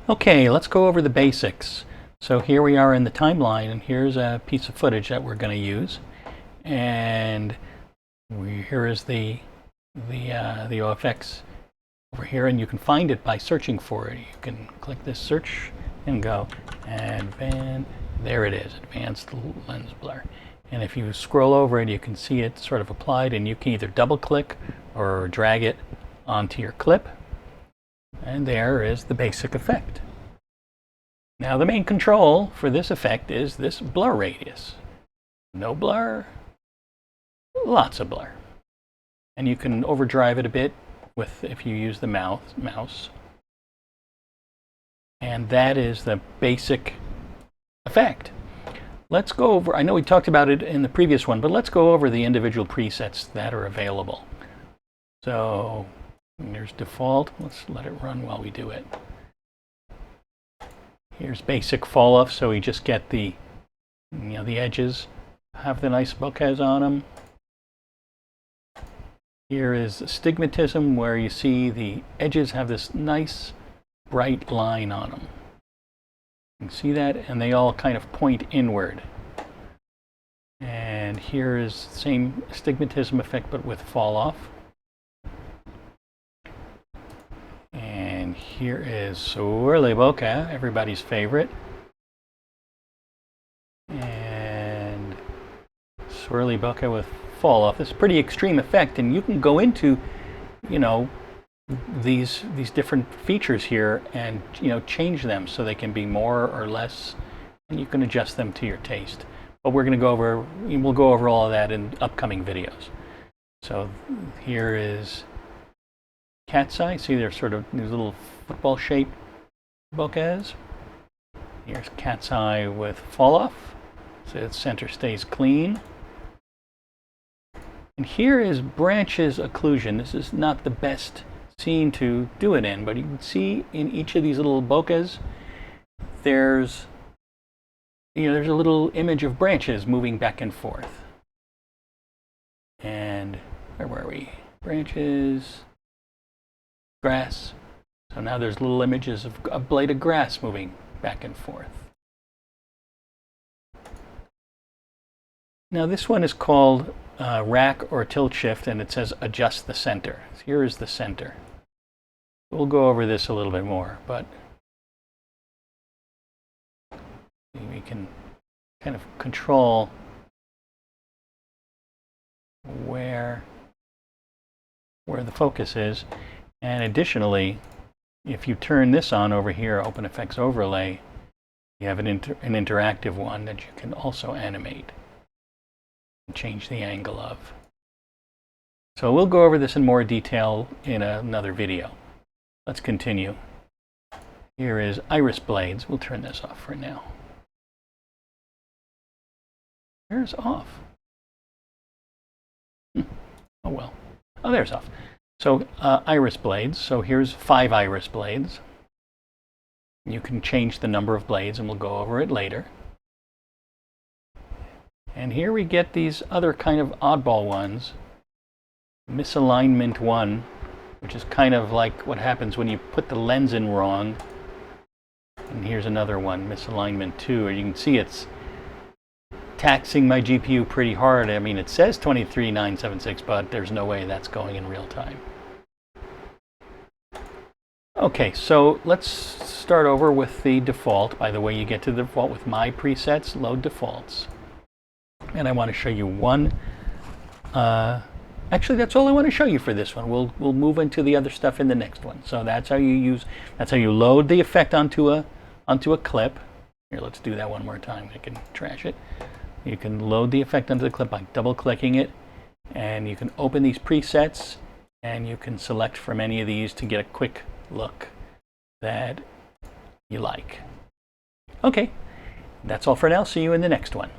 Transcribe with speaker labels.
Speaker 1: Okay, let's go over the basics. So here we are in the timeline, and here's a piece of footage that we're going to use. And here is the OFX over here, and you can find it by searching for it. You can click this search and go advanced. There it is, advanced lens blur. And if you scroll over it, you can see it sort of applied, and you can either double click or drag it onto your clip. And there is the basic effect. Now the main control for this effect is this blur radius. No blur, lots of blur. And you can overdrive it a bit if you use the mouse. And that is the basic effect. Let's go over, I know we talked about it in the previous one, but let's go over the individual presets that are available. So there's default. Let's let it run while we do it. Here's basic fall off, so we just get the edges have the nice bokehs on them. Here is astigmatism, where you see the edges have this nice bright line on them. You can see that, and they all kind of point inward. And here is the same astigmatism effect, but with fall off. And here is swirly bokeh, everybody's favorite. And swirly bokeh with fall off. This is a pretty extreme effect, and you can go into, these different features here and change them so they can be more or less, and you can adjust them to your taste. But we'll go over all of that in upcoming videos. So here is cat's eye. See, there's sort of these little football-shaped bokehs. Here's cat's eye with fall off, so its center stays clean. And here is branches occlusion. This is not the best scene to do it in, but you can see in each of these little bokehs, there's a little image of branches moving back and forth. And where were we? Branches, grass. So now there's little images of a blade of grass moving back and forth. Now this one is called rack or tilt shift, and it says adjust the center. So here is the center. We'll go over this a little bit more, but we can kind of control where the focus is. And additionally, if you turn this on over here, Open Effects Overlay, you have an interactive one that you can also animate and change the angle of. So we'll go over this in more detail in another video. Let's continue. Here is iris blades. We'll turn this off for now. There's off. Oh well. Oh, there's off. So iris blades. So here's 5 iris blades. You can change the number of blades, and we'll go over it later. And here we get these other kind of oddball ones. Misalignment 1, which is kind of like what happens when you put the lens in wrong. And here's another one, misalignment 2, and you can see it's taxing my GPU pretty hard. I mean, it says 23976, but there's no way that's going in real time. Okay, so let's start over with the default. By the way, you get to the default with My Presets, Load Defaults. And I want to show you one. Actually, that's all I want to show you for this one. We'll move into the other stuff in the next one. So that's how you load the effect onto a clip. Here, let's do that one more time. I can trash it. You can load the effect onto the clip by double-clicking it, and you can open these presets, and you can select from any of these to get a quick look that you like. Okay, that's all for now. See you in the next one.